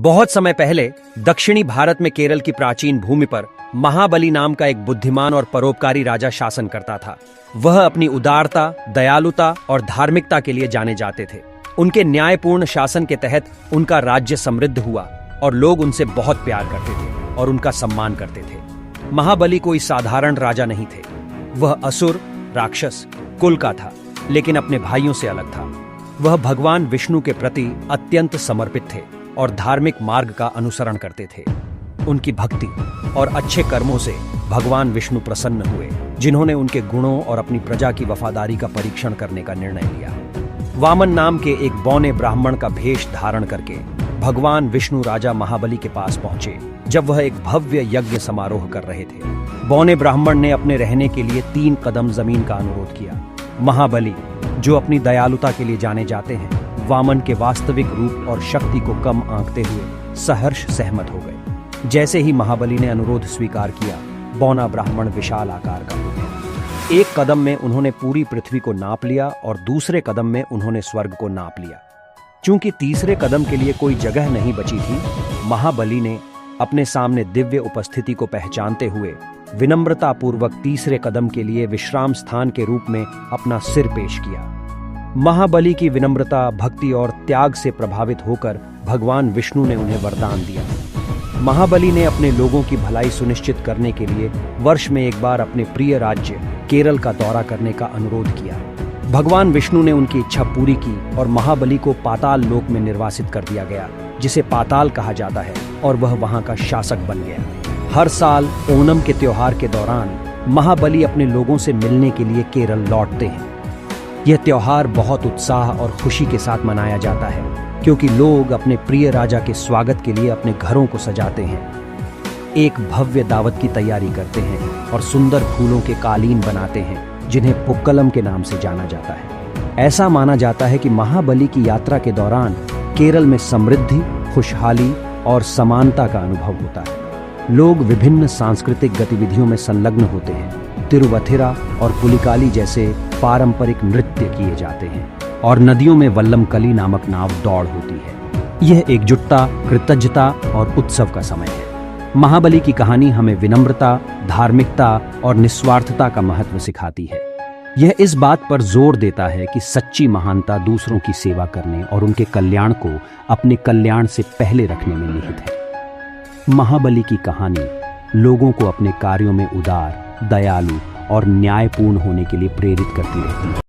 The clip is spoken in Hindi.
बहुत समय पहले दक्षिणी भारत में केरल की प्राचीन भूमि पर महाबली नाम का एक बुद्धिमान और परोपकारी राजा शासन करता था। वह अपनी उदारता, दयालुता और धार्मिकता के लिए जाने जाते थे। उनके न्यायपूर्ण शासन के तहत उनका राज्य समृद्ध हुआ और लोग उनसे बहुत प्यार करते थे और उनका सम्मान करते थे। महाबली कोई साधारण राजा नहीं थे। वह असुर, राक्षस कुल का था, लेकिन अपने भाइयों से अलग था। वह भगवान विष्णु के प्रति अत्यंत समर्पित थे और धार्मिक मार्ग का अनुसरण करते थे। उनकी भक्ति और अच्छे कर्मों से भगवान विष्णु प्रसन्न हुए, जिन्होंने उनके गुणों और अपनी प्रजा की वफादारी का परीक्षण करने का निर्णय लिया। वामन नाम के एक बौने ब्राह्मण का भेष धारण करके भगवान विष्णु राजा महाबली के पास पहुंचे, जब वह एक भव्य यज्ञ समारोह कर रहे थे। बौने ब्राह्मण ने अपने रहने के लिए 3 कदम जमीन का अनुरोध किया। महाबली, जो अपनी दयालुता के लिए जाने जाते हैं, वामन के वास्तविक रूप और शक्ति को कम आंकते हुए सहर्ष सहमत हो गए। जैसे ही महाबली ने अनुरोध स्वीकार किया, बौना ब्राह्मण विशाल आकार का हो गया। एक कदम में उन्होंने पूरी पृथ्वी को नाप लिया और दूसरे कदम में उन्होंने स्वर्ग को नाप लिया। चूंकि तीसरे कदम के लिए कोई जगह नहीं बची थी, महाबली ने अपने सामने दिव्य उपस्थिति को पहचानते हुए विनम्रतापूर्वक तीसरे कदम के लिए विश्राम स्थान के रूप में अपना सिर पेश किया। महाबली की विनम्रता, भक्ति और त्याग से प्रभावित होकर भगवान विष्णु ने उन्हें वरदान दिया। महाबली ने अपने लोगों की भलाई सुनिश्चित करने के लिए वर्ष में एक बार अपने प्रिय राज्य केरल का दौरा करने का अनुरोध किया। भगवान विष्णु ने उनकी इच्छा पूरी की और महाबली को पाताल लोक में निर्वासित कर दिया गया, जिसे पाताल कहा जाता है, और वह वहां का शासक बन गया। हर साल ओणम के त्योहार के दौरान महाबली अपने लोगों से मिलने के लिए केरल लौटते हैं। यह त्योहार बहुत उत्साह और खुशी के साथ मनाया जाता है, क्योंकि लोग अपने प्रिय राजा के स्वागत के लिए अपने घरों को सजाते हैं, एक भव्य दावत की तैयारी करते हैं और सुंदर फूलों के कालीन बनाते हैं, जिन्हें पुक्कलम के नाम से जाना जाता है। ऐसा माना जाता है कि महाबली की यात्रा के दौरान केरल में समृद्धि, खुशहाली और समानता का अनुभव होता है। लोग विभिन्न सांस्कृतिक गतिविधियों में संलग्न होते हैं। तिरुवथिरा और पुलिकाली जैसे पारंपरिक नृत्य किए जाते हैं और नदियों में वल्लमकली नामक नाव दौड़ होती है। यह एकजुटता, कृतज्ञता और उत्सव का समय है। महाबली की कहानी हमें विनम्रता, धार्मिकता और निस्वार्थता का महत्व सिखाती है। यह इस बात पर जोर देता है कि सच्ची महानता दूसरों की सेवा करने और उनके कल्याण को अपने कल्याण से पहले रखने में निहित है। महाबली की कहानी लोगों को अपने कार्यों में उदार, दयालु और न्यायपूर्ण होने के लिए प्रेरित करती रहती है।